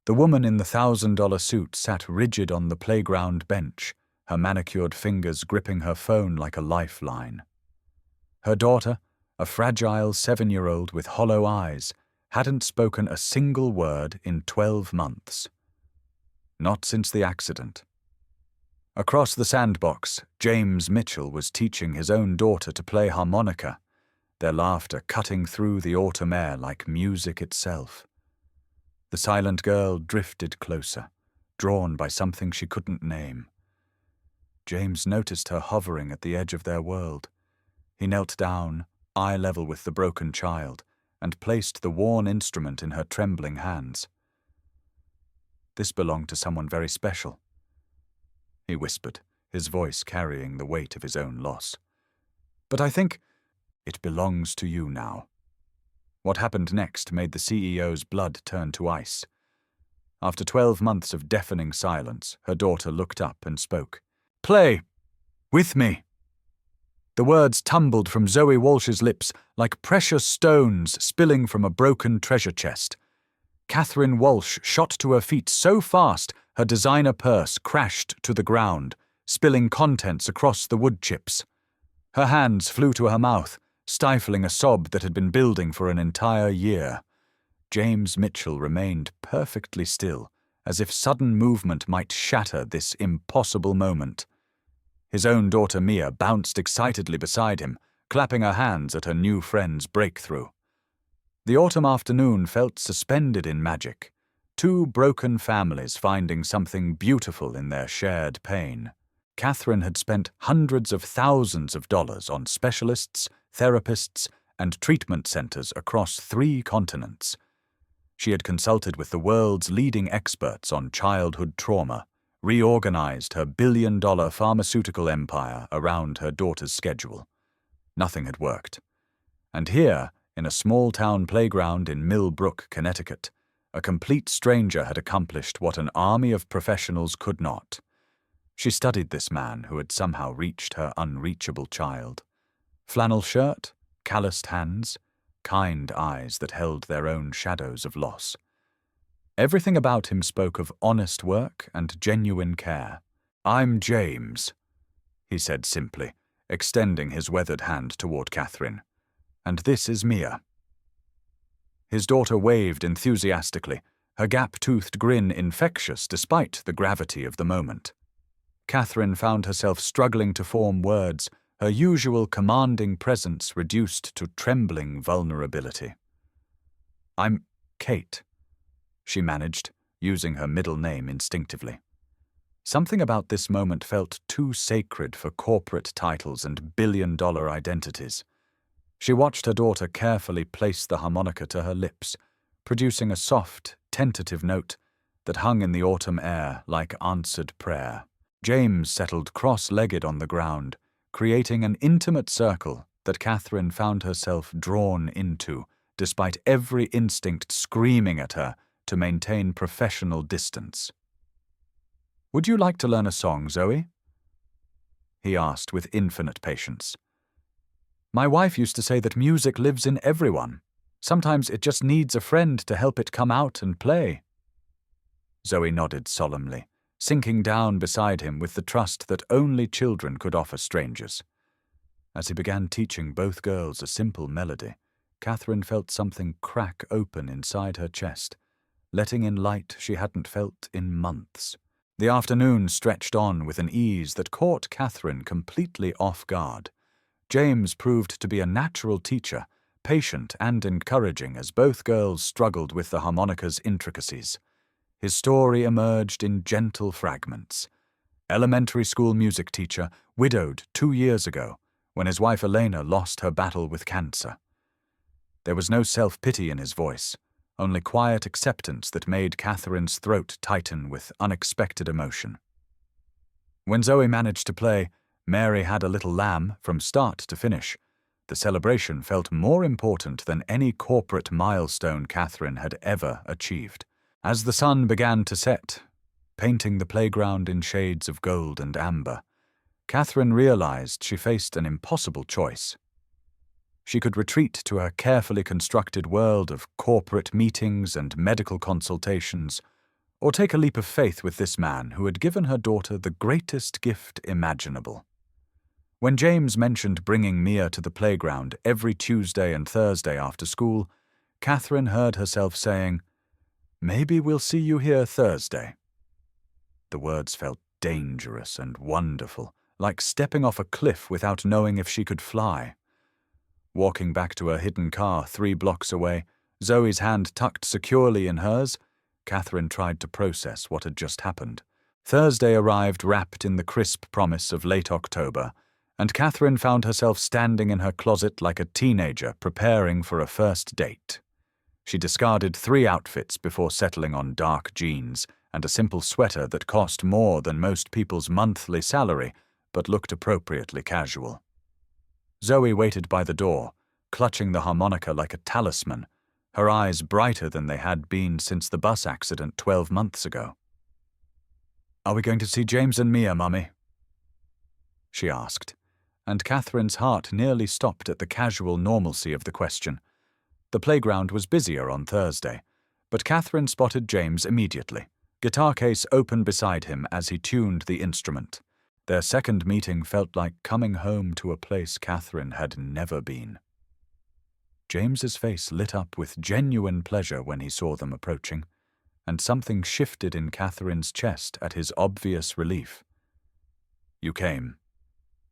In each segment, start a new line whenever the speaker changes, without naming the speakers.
The woman in the $1,000 suit sat rigid on the playground bench, her manicured fingers gripping her phone like a lifeline. Her daughter, a fragile 7-year-old with hollow eyes, hadn't spoken a single word in 12 months. Not since the accident. Across the sandbox, James Mitchell was teaching his own daughter to play harmonica, their laughter cutting through the autumn air like music itself. The silent girl drifted closer, drawn by something she couldn't name. James noticed her hovering at the edge of their world. He knelt down, eye level with the broken child, and placed the worn instrument in her trembling hands. This belonged to someone very special, he whispered, his voice carrying the weight of his own loss. But I think it belongs to you now. What happened next made the CEO's blood turn to ice. After 12 months of deafening silence, her daughter looked up and spoke. "Play! With me!" The words tumbled from Zoe Walsh's lips like precious stones spilling from a broken treasure chest. Catherine Walsh shot to her feet so fast her designer purse crashed to the ground, spilling contents across the wood chips. Her hands flew to her mouth, stifling a sob that had been building for an entire year. James Mitchell remained perfectly still, as if sudden movement might shatter this impossible moment. His own daughter Mia bounced excitedly beside him, clapping her hands at her new friend's breakthrough. The autumn afternoon felt suspended in magic, two broken families finding something beautiful in their shared pain. Catherine had spent hundreds of thousands of dollars on specialists, therapists, and treatment centers across 3 continents. She had consulted with the world's leading experts on childhood trauma, reorganized her billion-dollar pharmaceutical empire around her daughter's schedule. Nothing had worked. And here, in a small-town playground in Millbrook, Connecticut, a complete stranger had accomplished what an army of professionals could not. She studied this man who had somehow reached her unreachable child. Flannel shirt, calloused hands, kind eyes that held their own shadows of loss. Everything about him spoke of honest work and genuine care. "I'm James," he said simply, extending his weathered hand toward Catherine. "And this is Mia." His daughter waved enthusiastically, her gap-toothed grin infectious despite the gravity of the moment. Catherine found herself struggling to form words, her usual commanding presence reduced to trembling vulnerability. "I'm Kate," she managed, using her middle name instinctively. Something about this moment felt too sacred for corporate titles and billion-dollar identities. She watched her daughter carefully place the harmonica to her lips, producing a soft, tentative note that hung in the autumn air like answered prayer. James settled cross-legged on the ground, creating an intimate circle that Catherine found herself drawn into, despite every instinct screaming at her to maintain professional distance. "Would you like to learn a song, Zoe?" he asked with infinite patience. "My wife used to say that music lives in everyone. Sometimes it just needs a friend to help it come out and play." Zoe nodded solemnly, sinking down beside him with the trust that only children could offer strangers. As he began teaching both girls a simple melody, Catherine felt something crack open inside her chest, letting in light she hadn't felt in months. The afternoon stretched on with an ease that caught Catherine completely off guard. James proved to be a natural teacher, patient and encouraging as both girls struggled with the harmonica's intricacies. His story emerged in gentle fragments. Elementary school music teacher, widowed 2 years ago, when his wife Elena lost her battle with cancer. There was no self-pity in his voice, only quiet acceptance that made Catherine's throat tighten with unexpected emotion. When Zoe managed to play "Mary Had a Little Lamb" from start to finish, the celebration felt more important than any corporate milestone Catherine had ever achieved. As the sun began to set, painting the playground in shades of gold and amber, Catherine realized she faced an impossible choice. She could retreat to her carefully constructed world of corporate meetings and medical consultations, or take a leap of faith with this man who had given her daughter the greatest gift imaginable. When James mentioned bringing Mia to the playground every Tuesday and Thursday after school, Catherine heard herself saying, "Maybe we'll see you here Thursday." The words felt dangerous and wonderful, like stepping off a cliff without knowing if she could fly. Walking back to her hidden car 3 blocks away, Zoe's hand tucked securely in hers, Catherine tried to process what had just happened. Thursday arrived wrapped in the crisp promise of late October, and Catherine found herself standing in her closet like a teenager preparing for a first date. She discarded 3 outfits before settling on dark jeans and a simple sweater that cost more than most people's monthly salary, but looked appropriately casual. Zoe waited by the door, clutching the harmonica like a talisman, her eyes brighter than they had been since the bus accident 12 months ago. "Are we going to see James and Mia, Mummy?" she asked, and Catherine's heart nearly stopped at the casual normalcy of the question. The playground was busier on Thursday, but Catherine spotted James immediately, guitar case open beside him as he tuned the instrument. Their second meeting felt like coming home to a place Catherine had never been. James's face lit up with genuine pleasure when he saw them approaching, and something shifted in Catherine's chest at his obvious relief. "You came,"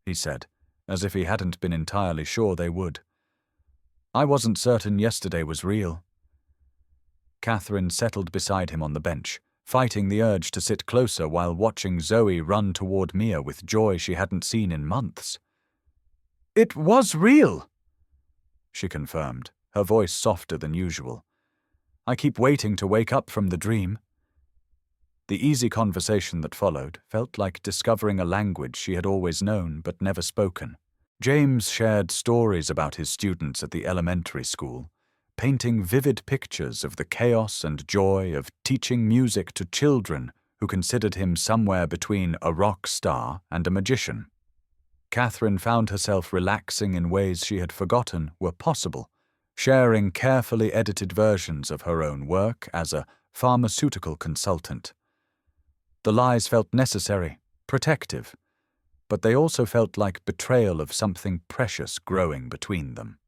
he said, as if he hadn't been entirely sure they would. "I wasn't certain yesterday was real." Catherine settled beside him on the bench, fighting the urge to sit closer while watching Zoe run toward Mia with joy she hadn't seen in months. "It was real," she confirmed, her voice softer than usual. "I keep waiting to wake up from the dream." The easy conversation that followed felt like discovering a language she had always known but never spoken. James shared stories about his students at the elementary school, painting vivid pictures of the chaos and joy of teaching music to children who considered him somewhere between a rock star and a magician. Catherine found herself relaxing in ways she had forgotten were possible, sharing carefully edited versions of her own work as a pharmaceutical consultant. The lies felt necessary, protective, but they also felt like betrayal of something precious growing between them.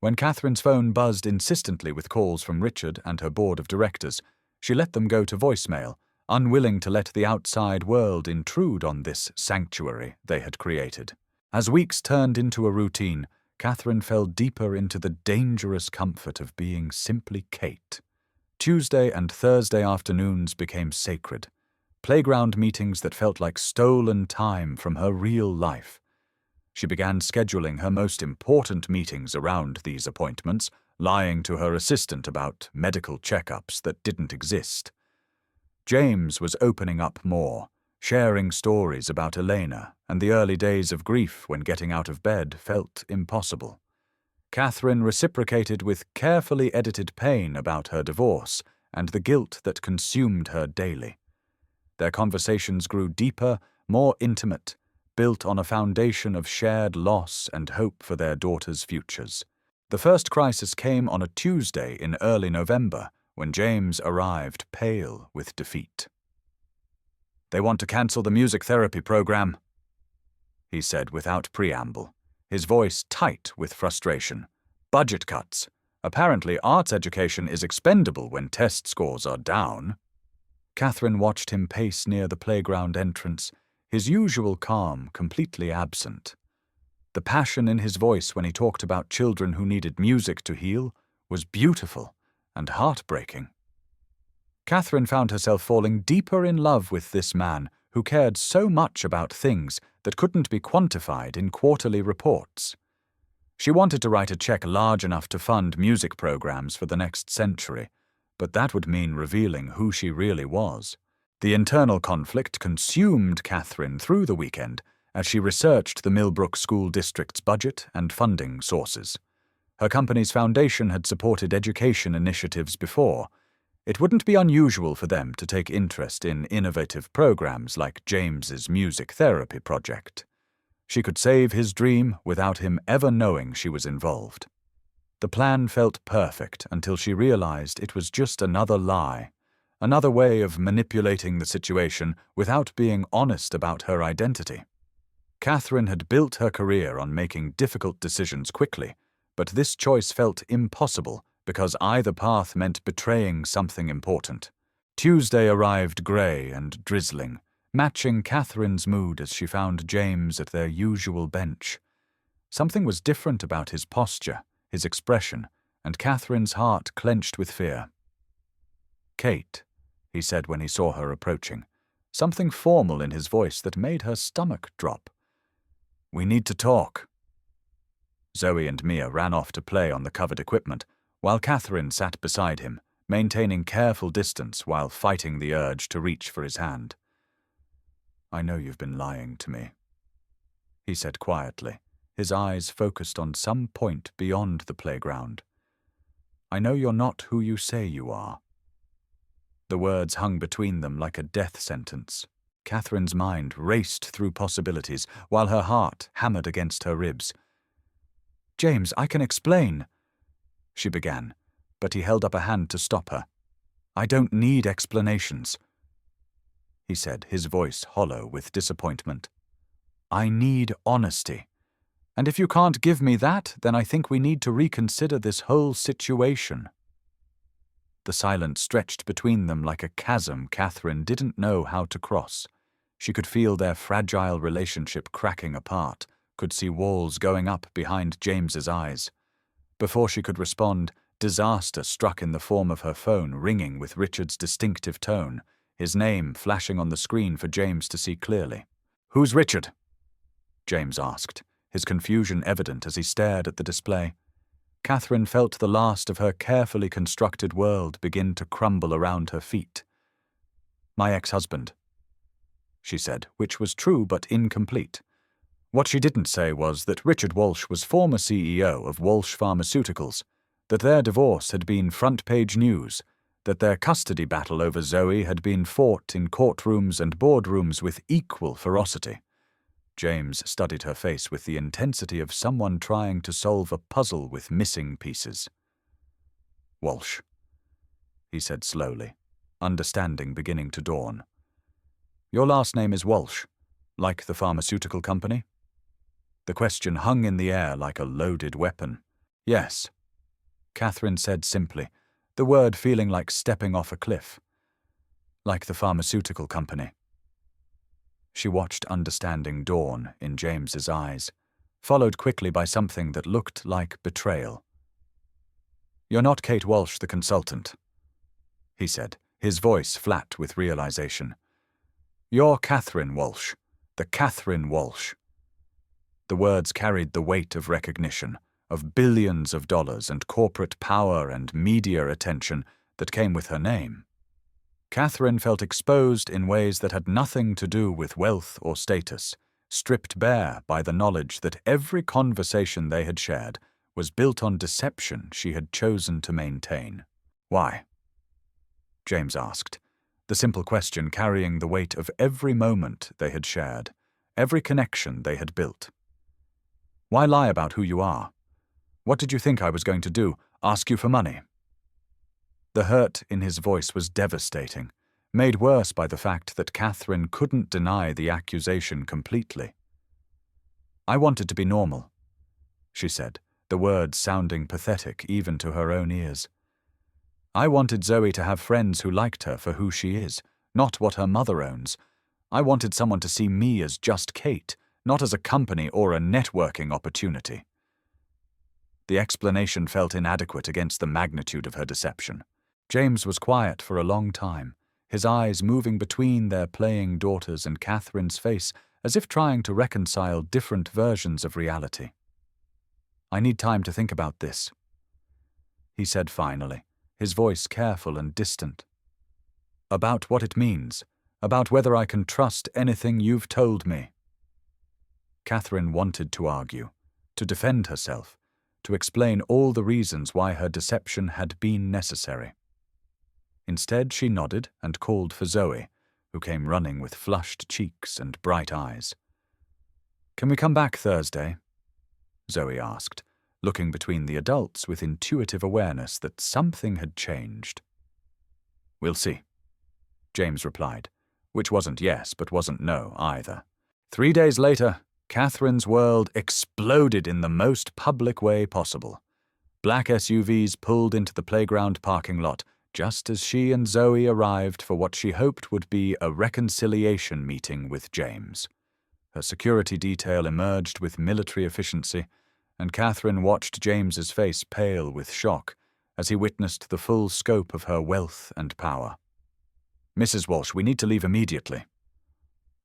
When Catherine's phone buzzed insistently with calls from Richard and her board of directors, she let them go to voicemail, unwilling to let the outside world intrude on this sanctuary they had created. As weeks turned into a routine, Catherine fell deeper into the dangerous comfort of being simply Kate. Tuesday and Thursday afternoons became sacred, playground meetings that felt like stolen time from her real life. She began scheduling her most important meetings around these appointments, lying to her assistant about medical checkups that didn't exist. James was opening up more, sharing stories about Elena and the early days of grief when getting out of bed felt impossible. Catherine reciprocated with carefully edited pain about her divorce and the guilt that consumed her daily. Their conversations grew deeper, more intimate, built on a foundation of shared loss and hope for their daughters' futures. The first crisis came on a Tuesday in early November, when James arrived pale with defeat. "They want to cancel the music therapy program," he said without preamble, his voice tight with frustration. "Budget cuts. Apparently arts education is expendable when test scores are down." Catherine watched him pace near the playground entrance, his usual calm completely absent. The passion in his voice when he talked about children who needed music to heal was beautiful and heartbreaking. Catherine found herself falling deeper in love with this man who cared so much about things that couldn't be quantified in quarterly reports. She wanted to write a check large enough to fund music programs for the next century, but that would mean revealing who she really was. The internal conflict consumed Catherine through the weekend as she researched the Millbrook School District's budget and funding sources. Her company's foundation had supported education initiatives before. It wouldn't be unusual for them to take interest in innovative programs like James's music therapy project. She could save his dream without him ever knowing she was involved. The plan felt perfect until she realized it was just another lie, another way of manipulating the situation without being honest about her identity. Catherine had built her career on making difficult decisions quickly, but this choice felt impossible because either path meant betraying something important. Tuesday arrived grey and drizzling, matching Catherine's mood as she found James at their usual bench. Something was different about his posture, his expression, and Catherine's heart clenched with fear. "Kate," he said when he saw her approaching, something formal in his voice that made her stomach drop. "We need to talk." Zoe and Mia ran off to play on the covered equipment, while Catherine sat beside him, maintaining careful distance while fighting the urge to reach for his hand. "I know you've been lying to me," he said quietly, his eyes focused on some point beyond the playground. "I know you're not who you say you are." The words hung between them like a death sentence. Catherine's mind raced through possibilities, while her heart hammered against her ribs. "James, I can explain," she began, but he held up a hand to stop her. "I don't need explanations," he said, his voice hollow with disappointment. "I need honesty. And if you can't give me that, then I think we need to reconsider this whole situation." The silence stretched between them like a chasm Catherine didn't know how to cross. She could feel their fragile relationship cracking apart, could see walls going up behind James's eyes. Before she could respond, disaster struck in the form of her phone ringing with Richard's distinctive tone, his name flashing on the screen for James to see clearly. "Who's Richard?" James asked, his confusion evident as he stared at the display. Catherine felt the last of her carefully constructed world begin to crumble around her feet. "My ex-husband," she said, which was true but incomplete. What she didn't say was that Richard Walsh was former CEO of Walsh Pharmaceuticals, that their divorce had been front-page news, that their custody battle over Zoe had been fought in courtrooms and boardrooms with equal ferocity. James studied her face with the intensity of someone trying to solve a puzzle with missing pieces. "Walsh," he said slowly, understanding beginning to dawn. "Your last name is Walsh, like the pharmaceutical company?" The question hung in the air like a loaded weapon. "Yes," Catherine said simply, the word feeling like stepping off a cliff. "Like the pharmaceutical company." She watched understanding dawn in James's eyes, followed quickly by something that looked like betrayal. "You're not Kate Walsh, the consultant," he said, his voice flat with realization. "You're Catherine Walsh, the Catherine Walsh." The words carried the weight of recognition, of billions of dollars and corporate power and media attention that came with her name. Catherine felt exposed in ways that had nothing to do with wealth or status, stripped bare by the knowledge that every conversation they had shared was built on deception she had chosen to maintain. "Why?" James asked, the simple question carrying the weight of every moment they had shared, every connection they had built. "Why lie about who you are? What did you think I was going to do? Ask you for money?" The hurt in his voice was devastating, made worse by the fact that Catherine couldn't deny the accusation completely. "I wanted to be normal," she said, the words sounding pathetic even to her own ears. "I wanted Zoe to have friends who liked her for who she is, not what her mother owns. I wanted someone to see me as just Kate, not as a company or a networking opportunity." The explanation felt inadequate against the magnitude of her deception. James was quiet for a long time, his eyes moving between their playing daughters and Catherine's face as if trying to reconcile different versions of reality. "I need time to think about this," he said finally, his voice careful and distant. "About what it means, about whether I can trust anything you've told me." Catherine wanted to argue, to defend herself, to explain all the reasons why her deception had been necessary. Instead, she nodded and called for Zoe, who came running with flushed cheeks and bright eyes. "Can we come back Thursday?" Zoe asked, looking between the adults with intuitive awareness that something had changed. "We'll see," James replied, which wasn't yes but wasn't no either. 3 days later, Catherine's world exploded in the most public way possible. Black SUVs pulled into the playground parking lot just as she and Zoe arrived for what she hoped would be a reconciliation meeting with James. Her security detail emerged with military efficiency, and Catherine watched James's face pale with shock as he witnessed the full scope of her wealth and power. "Mrs. Walsh, we need to leave immediately,"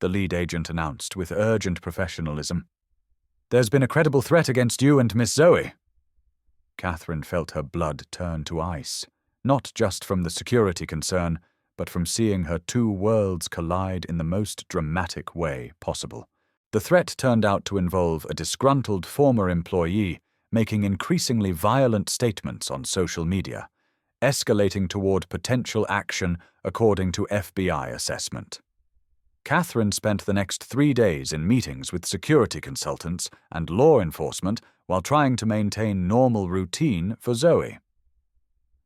the lead agent announced with urgent professionalism. "There's been a credible threat against you and Miss Zoe." Catherine felt her blood turn to ice, not just from the security concern, but from seeing her two worlds collide in the most dramatic way possible. The threat turned out to involve a disgruntled former employee making increasingly violent statements on social media, escalating toward potential action according to FBI assessment. Catherine spent the next 3 days in meetings with security consultants and law enforcement while trying to maintain normal routine for Zoe.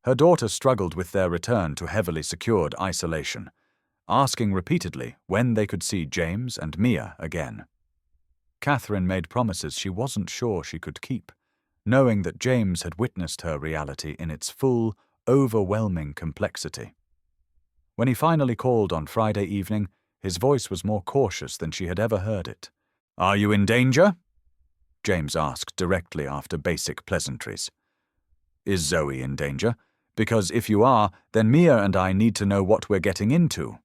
Her daughter struggled with their return to heavily secured isolation, asking repeatedly when they could see James and Mia again. Catherine made promises she wasn't sure she could keep, knowing that James had witnessed her reality in its full, overwhelming complexity. When he finally called on Friday evening, his voice was more cautious than she had ever heard it. "Are you in danger?" James asked directly after basic pleasantries. "Is Zoe in danger? Because if you are, then Mia and I need to know what we're getting into."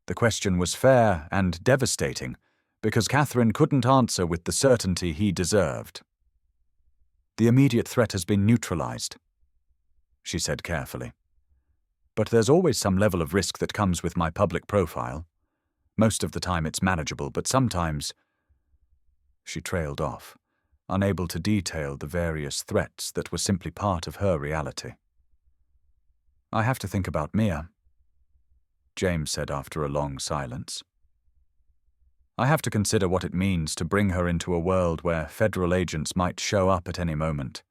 The question was fair and devastating, because Catherine couldn't answer with the certainty he deserved. "The immediate threat has been neutralized," she said carefully. "But there's always some level of risk that comes with my public profile. Most of the time it's manageable, but sometimes—" She trailed off, unable to detail the various threats that were simply part of her reality. "I have to think about Mia," James said after a long silence. "I have to consider what it means to bring her into a world where federal agents might show up at any moment."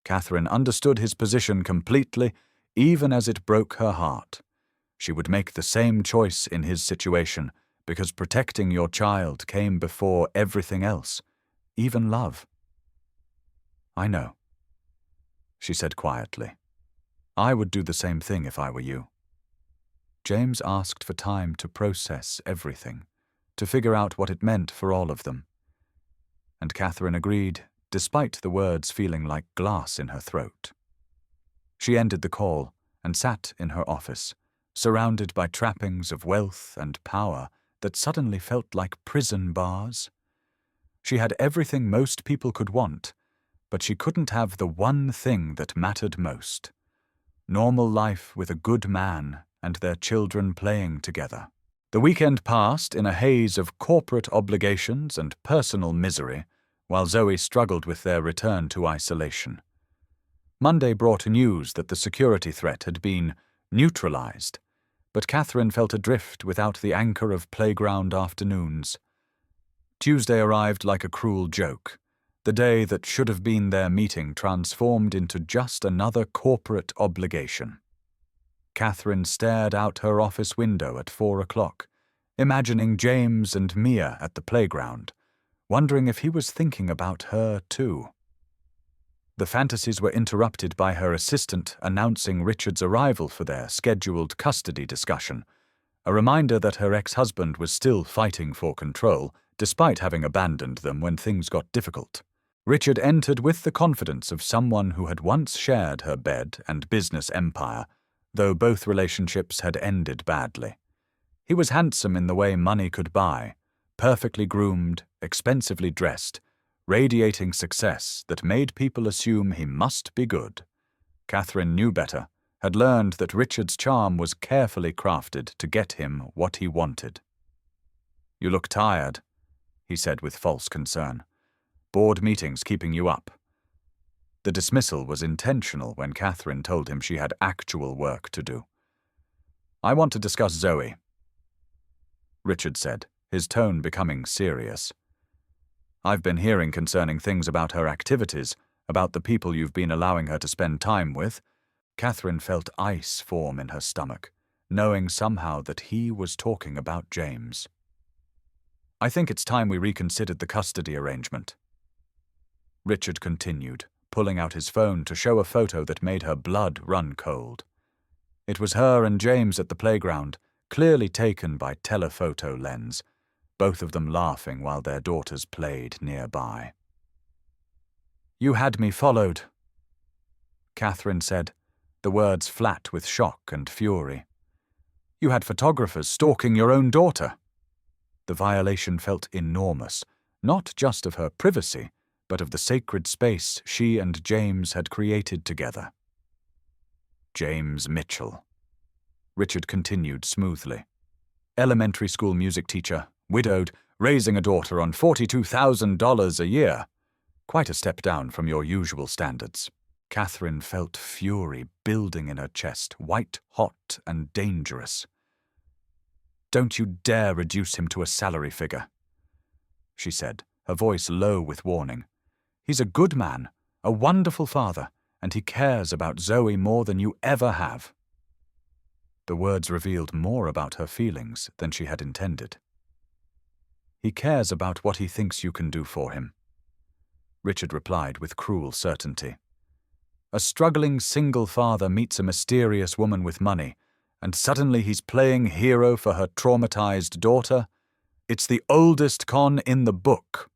Catherine understood his position completely, even as it broke her heart. She would make the same choice in his situation, because protecting your child came before everything else, even love. "I know," she said quietly. "I would do the same thing if I were you." James asked for time to process everything, to figure out what it meant for all of them. And Catherine agreed, despite the words feeling like glass in her throat. She ended the call and sat in her office, surrounded by trappings of wealth and power that suddenly felt like prison bars. She had everything most people could want, but she couldn't have the one thing that mattered most: normal life with a good man and their children playing together. The weekend passed in a haze of corporate obligations and personal misery, while Zoe struggled with their return to isolation. Monday brought news that the security threat had been neutralized, but Catherine felt adrift without the anchor of playground afternoons. Tuesday arrived like a cruel joke. The day that should have been their meeting transformed into just another corporate obligation. Catherine stared out her office window at 4 o'clock, imagining James and Mia at the playground, wondering if he was thinking about her too. The fantasies were interrupted by her assistant announcing Richard's arrival for their scheduled custody discussion, a reminder that her ex-husband was still fighting for control, despite having abandoned them when things got difficult. Richard entered with the confidence of someone who had once shared her bed and business empire, though both relationships had ended badly. He was handsome in the way money could buy, perfectly groomed, expensively dressed, radiating success that made people assume he must be good. Catherine knew better, had learned that Richard's charm was carefully crafted to get him what he wanted. "You look tired," he said with false concern. "Board meetings keeping you up." The dismissal was intentional when Catherine told him she had actual work to do. "I want to discuss Zoe," Richard said, his tone becoming serious. "I've been hearing concerning things about her activities, about the people you've been allowing her to spend time with." Catherine felt ice form in her stomach, knowing somehow that he was talking about James. "I think it's time we reconsidered the custody arrangement," Richard continued, pulling out his phone to show a photo that made her blood run cold. It was her and James at the playground, clearly taken by telephoto lens, both of them laughing while their daughters played nearby. "You had me followed," Catherine said, the words flat with shock and fury. "You had photographers stalking your own daughter." The violation felt enormous, not just of her privacy, but of the sacred space she and James had created together. James Mitchell, Richard continued smoothly. Elementary school music teacher, widowed, raising a daughter on $42,000 a year. Quite a step down from your usual standards. Catherine felt fury building in her chest, white hot and dangerous. "Don't you dare reduce him to a salary figure," she said, her voice low with warning. "He's a good man, a wonderful father, and he cares about Zoe more than you ever have." The words revealed more about her feelings than she had intended. "He cares about what he thinks you can do for him," Richard replied with cruel certainty. "A struggling single father meets a mysterious woman with money, and suddenly he's playing hero for her traumatized daughter. It's the oldest con in the book."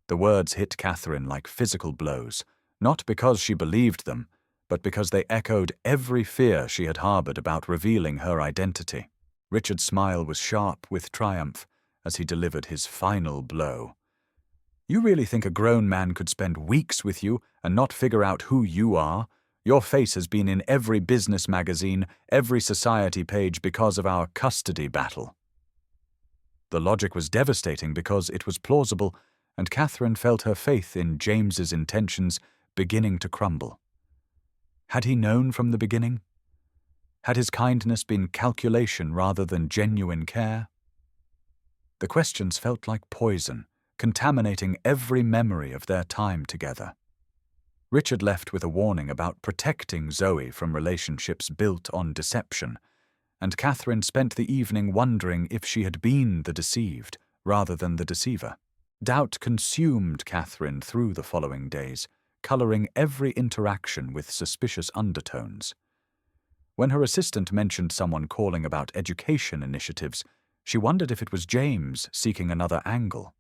The words hit Catherine like physical blows, not because she believed them, but because they echoed every fear she had harbored about revealing her identity. Richard's smile was sharp with triumph as he delivered his final blow. "You really think a grown man could spend weeks with you and not figure out who you are? Your face has been in every business magazine, every society page because of our custody battle." The logic was devastating because it was plausible, and Catherine felt her faith in James's intentions beginning to crumble. Had he known from the beginning? Had his kindness been calculation rather than genuine care? The questions felt like poison, contaminating every memory of their time together. Richard left with a warning about protecting Zoe from relationships built on deception, and Catherine spent the evening wondering if she had been the deceived rather than the deceiver. Doubt consumed Catherine through the following days, coloring every interaction with suspicious undertones. When her assistant mentioned someone calling about education initiatives, she wondered if it was James seeking another angle.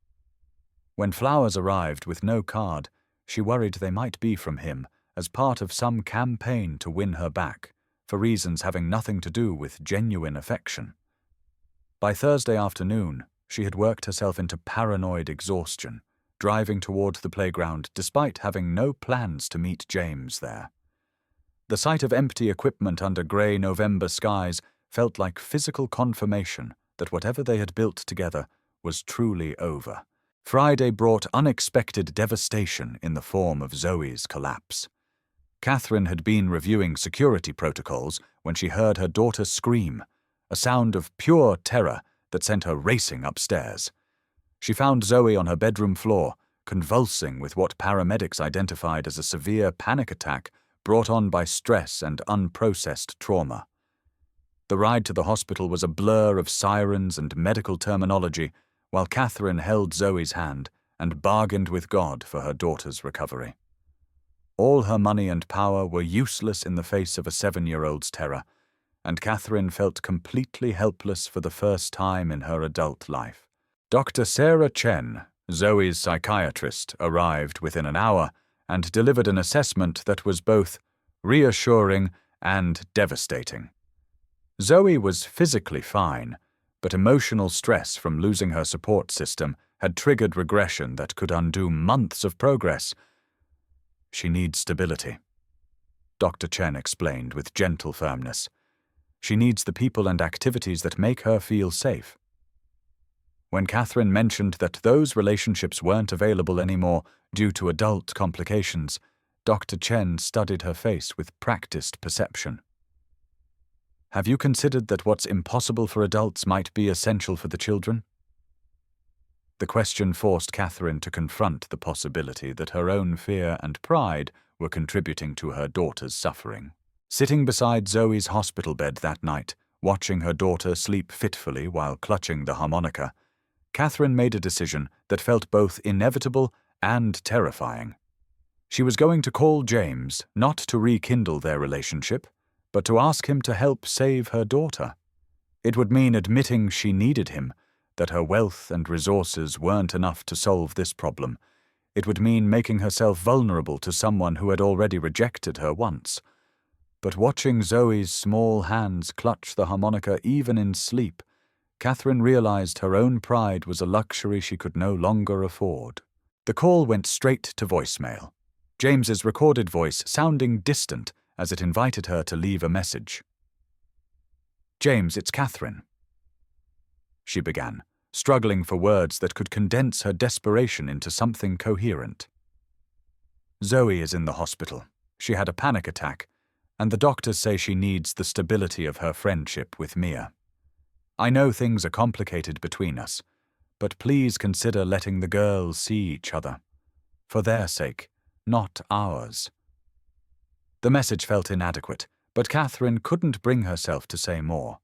When flowers arrived with no card, she worried they might be from him as part of some campaign to win her back, for reasons having nothing to do with genuine affection. By Thursday afternoon, she had worked herself into paranoid exhaustion, driving toward the playground despite having no plans to meet James there. The sight of empty equipment under grey November skies felt like physical confirmation that whatever they had built together was truly over. Friday brought unexpected devastation in the form of Zoe's collapse. Catherine had been reviewing security protocols when she heard her daughter scream, a sound of pure terror that sent her racing upstairs. She found Zoe on her bedroom floor, convulsing with what paramedics identified as a severe panic attack brought on by stress and unprocessed trauma. The ride to the hospital was a blur of sirens and medical terminology, while Catherine held Zoe's hand and bargained with God for her daughter's recovery. All her money and power were useless in the face of a 7-year-old's terror, and Catherine felt completely helpless for the first time in her adult life. Dr. Sarah Chen, Zoe's psychiatrist, arrived within an hour and delivered an assessment that was both reassuring and devastating. Zoe was physically fine, but emotional stress from losing her support system had triggered regression that could undo months of progress. "She needs stability," Dr. Chen explained with gentle firmness. "She needs the people and activities that make her feel safe." When Catherine mentioned that those relationships weren't available anymore due to adult complications, Dr. Chen studied her face with practiced perception. "Have you considered that what's impossible for adults might be essential for the children?" The question forced Catherine to confront the possibility that her own fear and pride were contributing to her daughter's suffering. Sitting beside Zoe's hospital bed that night, Watching her daughter sleep fitfully while clutching the harmonica, Catherine made a decision that felt both inevitable and terrifying. She was going to call James not to rekindle their relationship, but to ask him to help save her daughter. It would mean admitting she needed him, that her wealth and resources weren't enough to solve this problem. It would mean making herself vulnerable to someone who had already rejected her once. But watching Zoe's small hands clutch the harmonica even in sleep, Catherine realized her own pride was a luxury she could no longer afford. The call went straight to voicemail, James's recorded voice sounding distant as it invited her to leave a message. "James, it's Catherine," she began, struggling for words that could condense her desperation into something coherent. "Zoe is in the hospital. She had a panic attack, and the doctors say she needs the stability of her friendship with Mia. I know things are complicated between us, but please consider letting the girls see each other. For their sake, not ours." The message felt inadequate, but Catherine couldn't bring herself to say more.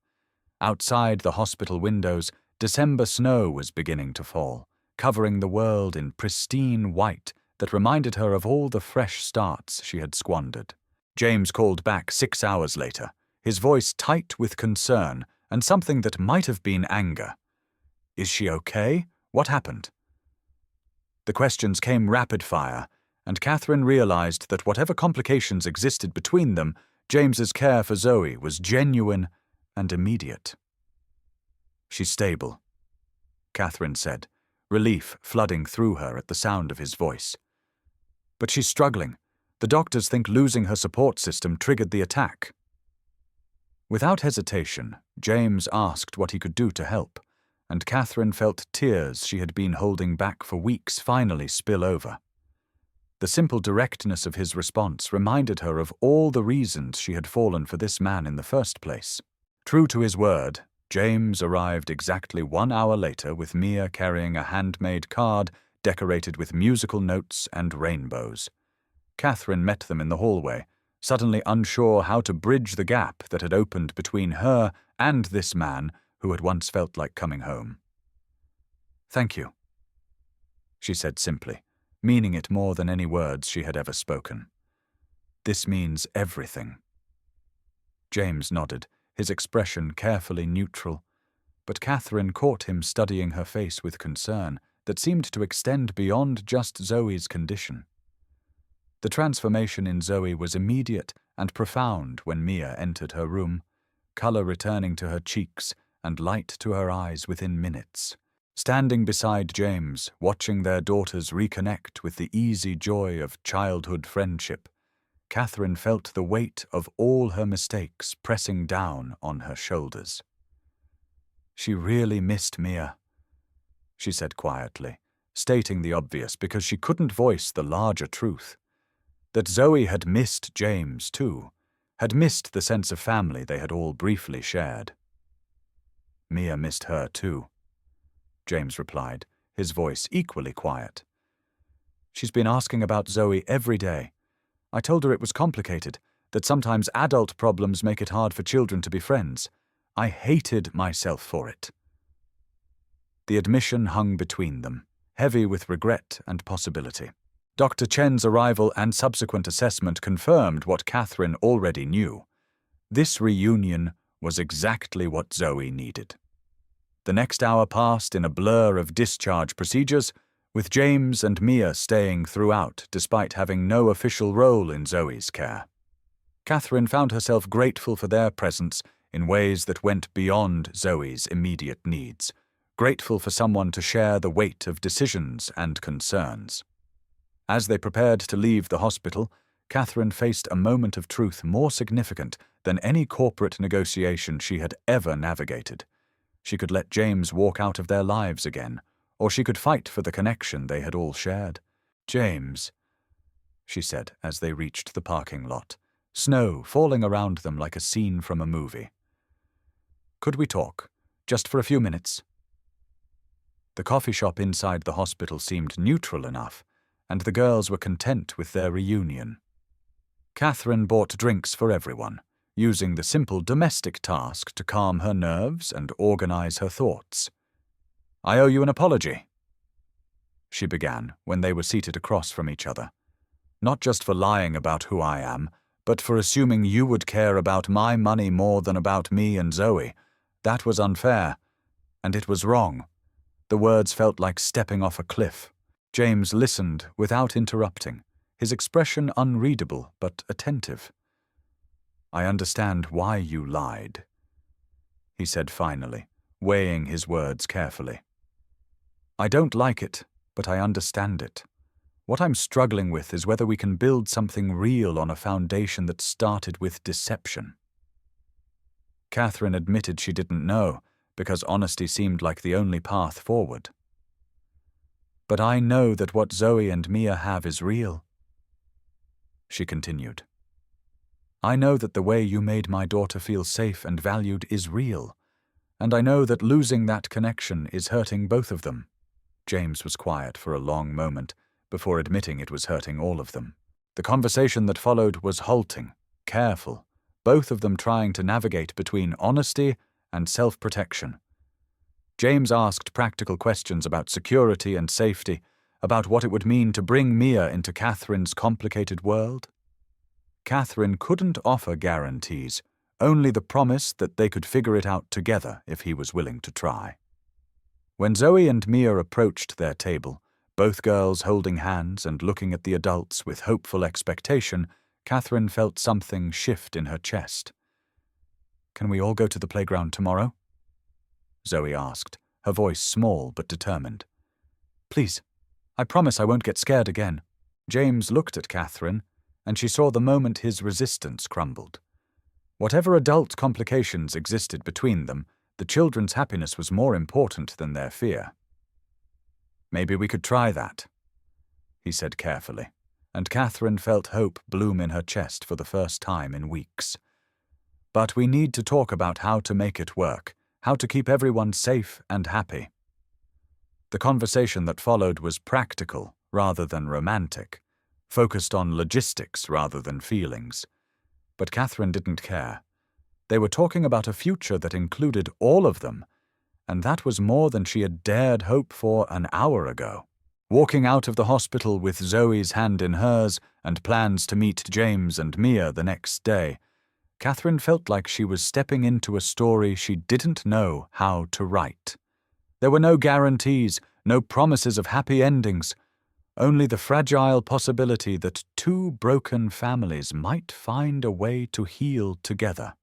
Outside the hospital windows, December snow was beginning to fall, covering the world in pristine white that reminded her of all the fresh starts she had squandered. James called back 6 hours later, his voice tight with concern and something that might have been anger. "Is she okay? What happened?" The questions came rapid fire, and Catherine realized that whatever complications existed between them, James's care for Zoe was genuine and immediate. "She's stable," Catherine said, relief flooding through her at the sound of his voice. "But she's struggling. The doctors think losing her support system triggered the attack." Without hesitation, James asked what he could do to help, and Catherine felt tears she had been holding back for weeks finally spill over. The simple directness of his response reminded her of all the reasons she had fallen for this man in the first place. True to his word, James arrived exactly 1 hour later with Mia carrying a handmade card decorated with musical notes and rainbows. Catherine met them in the hallway, suddenly unsure how to bridge the gap that had opened between her and this man who had once felt like coming home. "Thank you," she said simply, meaning it more than any words she had ever spoken. "This means everything." James nodded, his expression carefully neutral, but Catherine caught him studying her face with concern that seemed to extend beyond just Zoe's condition. The transformation in Zoe was immediate and profound when Mia entered her room, color returning to her cheeks and light to her eyes within minutes. Standing beside James, watching their daughters reconnect with the easy joy of childhood friendship, Catherine felt the weight of all her mistakes pressing down on her shoulders. "She really missed Mia," she said quietly, stating the obvious because she couldn't voice the larger truth. That Zoe had missed James, too, had missed the sense of family they had all briefly shared. "Mia missed her, too," James replied, his voice equally quiet. "She's been asking about Zoe every day. I told her it was complicated, that sometimes adult problems make it hard for children to be friends. I hated myself for it." The admission hung between them, heavy with regret and possibility. Dr. Chen's arrival and subsequent assessment confirmed what Catherine already knew. This reunion was exactly what Zoe needed. The next hour passed in a blur of discharge procedures, with James and Mia staying throughout despite having no official role in Zoe's care. Catherine found herself grateful for their presence in ways that went beyond Zoe's immediate needs, grateful for someone to share the weight of decisions and concerns. As they prepared to leave the hospital, Catherine faced a moment of truth more significant than any corporate negotiation she had ever navigated. She could let James walk out of their lives again, or she could fight for the connection they had all shared. "James," she said as they reached the parking lot, snow falling around them like a scene from a movie. "Could we talk, just for a few minutes?" The coffee shop inside the hospital seemed neutral enough, and the girls were content with their reunion. Catherine bought drinks for everyone, using the simple domestic task to calm her nerves and organize her thoughts. "I owe you an apology," she began when they were seated across from each other. "Not just for lying about who I am, but for assuming you would care about my money more than about me and Zoe. That was unfair, and it was wrong." The words felt like stepping off a cliff. James listened without interrupting, his expression unreadable but attentive. "I understand why you lied," he said finally, weighing his words carefully. "I don't like it, but I understand it. What I'm struggling with is whether we can build something real on a foundation that started with deception." Catherine admitted she didn't know, because honesty seemed like the only path forward. "But I know that what Zoe and Mia have is real," she continued. "I know that the way you made my daughter feel safe and valued is real, and I know that losing that connection is hurting both of them." James was quiet for a long moment before admitting it was hurting all of them. The conversation that followed was halting, careful, both of them trying to navigate between honesty and self-protection. James asked practical questions about security and safety, about what it would mean to bring Mia into Catherine's complicated world. Catherine couldn't offer guarantees, only the promise that they could figure it out together if he was willing to try. When Zoe and Mia approached their table, both girls holding hands and looking at the adults with hopeful expectation, Catherine felt something shift in her chest. "Can we all go to the playground tomorrow?" Zoe asked, her voice small but determined. "Please, I promise I won't get scared again." James looked at Catherine, and she saw the moment his resistance crumbled. Whatever adult complications existed between them, the children's happiness was more important than their fear. "Maybe we could try that," he said carefully, and Catherine felt hope bloom in her chest for the first time in weeks. "But we need to talk about how to make it work, how to keep everyone safe and happy." The conversation that followed was practical rather than romantic, focused on logistics rather than feelings. But Catherine didn't care. They were talking about a future that included all of them, and that was more than she had dared hope for an hour ago. Walking out of the hospital with Zoe's hand in hers and plans to meet James and Mia the next day, Catherine felt like she was stepping into a story she didn't know how to write. There were no guarantees, no promises of happy endings, only the fragile possibility that two broken families might find a way to heal together.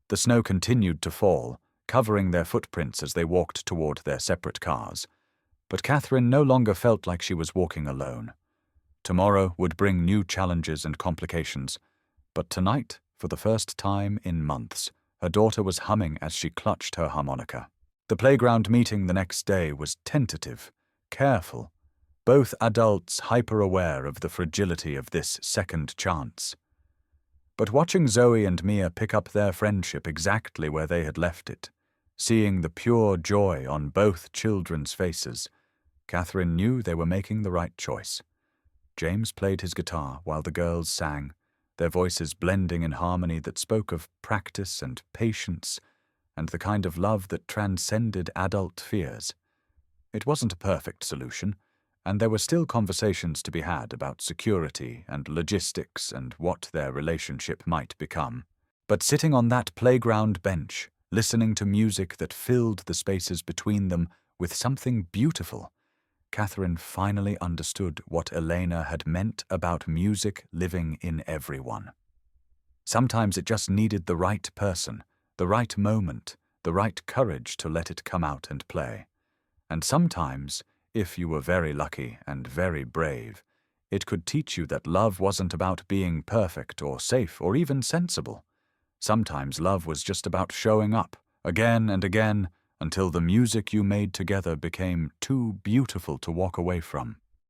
The snow continued to fall, covering their footprints as they walked toward their separate cars. But Catherine no longer felt like she was walking alone. Tomorrow would bring new challenges and complications, but tonight, for the first time in months, her daughter was humming as she clutched her harmonica. The playground meeting the next day was tentative, careful, both adults hyper-aware of the fragility of this second chance. But watching Zoe and Mia pick up their friendship exactly where they had left it, seeing the pure joy on both children's faces, Catherine knew they were making the right choice. James played his guitar while the girls sang, their voices blending in harmony that spoke of practice and patience and the kind of love that transcended adult fears. It wasn't a perfect solution, and there were still conversations to be had about security and logistics and what their relationship might become. But sitting on that playground bench, listening to music that filled the spaces between them with something beautiful, Catherine finally understood what Elena had meant about music living in everyone. Sometimes it just needed the right person, the right moment, the right courage to let it come out and play. And sometimes, if you were very lucky and very brave, it could teach you that love wasn't about being perfect or safe or even sensible. Sometimes love was just about showing up, again and again, until the music you made together became too beautiful to walk away from.